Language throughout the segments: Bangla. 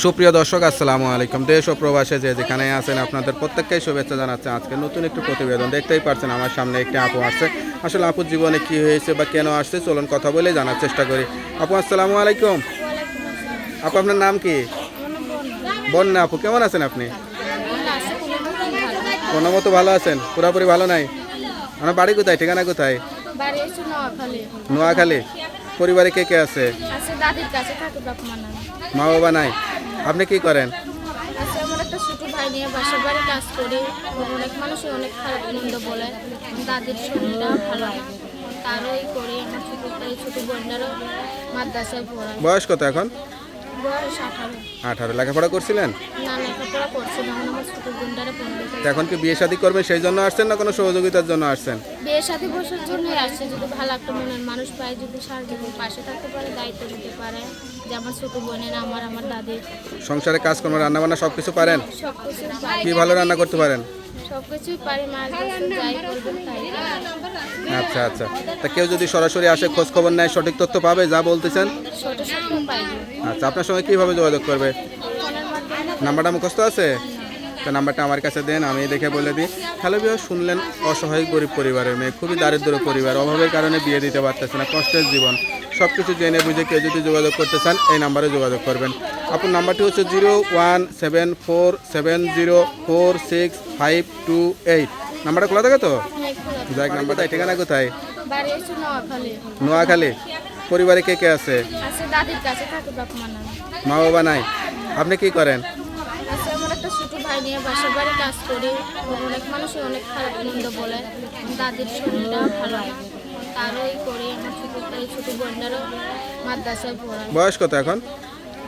সুপ্রিয় দর্শক, আসসালামু আলাইকুম। দেশ ও প্রবাসে যে যেখানে আছেন আপনাদের প্রত্যেককেই শুভেচ্ছা জানাচ্ছে। আজকে নতুন একটি প্রতিবেদন দেখতেই পাচ্ছেন, আমার সামনে একটি আপু আসছে। আসলে আপুর জীবনে কি হয়েছে বা কেন আসছে, চলুন কথা বলে জানার চেষ্টা করি। আপু আসসালামু আলাইকুম। আপু আপনার নাম কি? বন্যা। আপু কেমন আছেন আপনি? কোনো মতো ভালো আছেন? পুরাপুরি ভালো নাই? আমার বাড়ি কোথায়, ঠিকানা কোথায়? নোয়াখালী। পরিবারে কে কে আছে? দাদির কাছে থাকে, বাপ মা নাই। মা বাবা নাই। আপনি কি করেন? আমার একটা ছোট ভাই নিয়ে বাসার বাড়ি কাজ করি। অনেক মানুষই অনেক খারাপ মন্দ বলে। দাদির শরীরটা ভালো, তারই করি। আমার ছোট বোনটারও মাদ্রাসায় পড়ায়। বয়স কত এখন? বয়স 18। 18। লেখাপড়া করছিলেন? না, লেখাপড়া করছি না, আমার ছোট বোনটারে পড়বে। তো এখন কি বিয়ে শাদী করবেন সেই জন্য আসছেন, না কোনো সহযোগিতার জন্য আসছেন? বিয়ে সাথে বসার জন্যই আসছে। যদি ভালো একটা মনের মানুষ পায়, যদি সাহায্য পাশে থাকতে পারে, দায়িত্ব নিতে পারে, যে আমার ছোট বোনের, আমার দাদির। সংসারে কাজকর্ম, রান্না বান্না সব কিছু পারেন? সবকিছু পারি। কি ভালো রান্না করতে পারেন? সবকিছুই পারি, মাছ গোছ যাই করবেন তাই। আচ্ছা আচ্ছা। তা কেউ যদি সরাসরি আসে, খোঁজ খবর নেয়, সঠিক তথ্য পাবে যা বলতেছেন? ছোট ছোট পাই। আচ্ছা, আপনার সঙ্গে কীভাবে যোগাযোগ করবে? ফোনের মাধ্যমে। নাম্বারটা মুখস্থ আছে? তো নাম্বারটা আমার কাছে দেন, আমি দেখে বলে দিই। হ্যালো ভিউয়ার, শুনলেন অসহায় গরিব পরিবারের মেয়ে, খুবই দারিদ্র পরিবার, অভাবের কারণে বিয়ে দিতে পারতেছে না, কষ্টের জীবন। সব কিছু জেনে বুঝে কেউ যদি যোগাযোগ করতে চান, এই নাম্বারে যোগাযোগ করবেন। আপনার নাম্বারটি হচ্ছে 01747046528। নাম্বারটা খোলা থাকে তো? যাক, নাম্বারটা। ঠিকানা কোথায়? বাড়ি হচ্ছে নোয়াখালী। নোয়াখালী। পরিবারে কে কে আছে? দাদির কাছে থাকে, বাপ মা নাই। মা বাবা নাই। আপনি কি করেন? আমার একটা ছোট ভাই নিয়ে বাসার বাড়ি কাজ করি। অনেক মানুষই অনেক খারাপ মন্দ বলে। দাদির শরীরটা ভালো, তারই করি। আমার ছোট বোনটারও মাদ্রাসায় পড়ায়। বয়স কত এখন?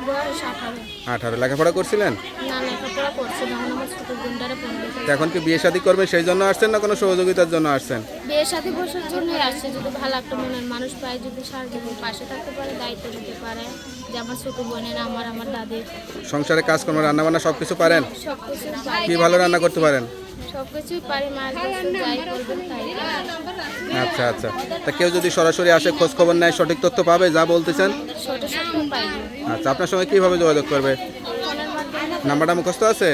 বয়স 18। 18। লেখাপড়া করছিলেন? না, লেখাপড়া করছি না, আমার ছোট বোনটারে পড়বে। তো এখন কি বিয়ে শাদী করবেন সেই জন্য আসছেন, না কোনো সহযোগিতার জন্য আসছেন? বিয়ে সাথে বসার জন্যই আসছে। যদি ভালো একটা মনের মানুষ পায়, যদি সাহায্য পাশে থাকতে পারে, দায়িত্ব নিতে পারে, যে আমার ছোট বোনের, আমার দাদির। সংসারে কাজকর্ম, রান্না বান্না সব কিছু পারেন? সবকিছু পারি। কি ভালো রান্না করতে পারেন? সবকিছুই পারি, মাছ গোছ যাই করবেন তাই। আচ্ছা আচ্ছা। তা কেউ যদি সরাসরি আসে, খোঁজ খবর নেয়, সঠিক তথ্য পাবে যা বলতেছেন? ছোট ছোট পাই। আচ্ছা, আপনার সঙ্গে কীভাবে যোগাযোগ করবে? ফোনের মাধ্যমে। নাম্বারটা মুখস্থ আছে?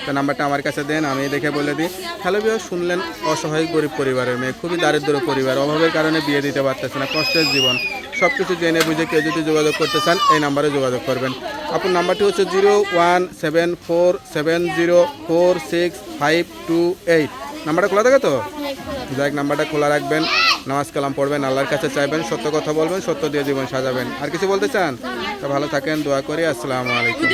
তো নাম্বারটা আমার কাছে দেন, আমি দেখে বলে দিই। হ্যালো ভিউয়ার, শুনলেন অসহায় গরিব পরিবারের মেয়ে, খুবই দারিদ্র পরিবার, অভাবের কারণে বিয়ে দিতে পারতেছে না, কষ্টের জীবন। সব কিছু জেনে বুঝে কেউ যদি যোগাযোগ করতে চান, এই নাম্বারে যোগাযোগ করবেন। আপনার নাম্বারটি হচ্ছে 01747046528। নাম্বারটা খোলা থাকে তো? যাক, নাম্বারটা খোলা রাখবেন, নামাজ কালাম পড়বেন, আল্লাহর কাছে চাইবেন, সত্য কথা বলবেন, সত্য দিয়ে জীবন সাজাবেন। আর কিছু বলতে চান? তো ভালো থাকেন, দোয়া করি। আসসালামু আলাইকুম।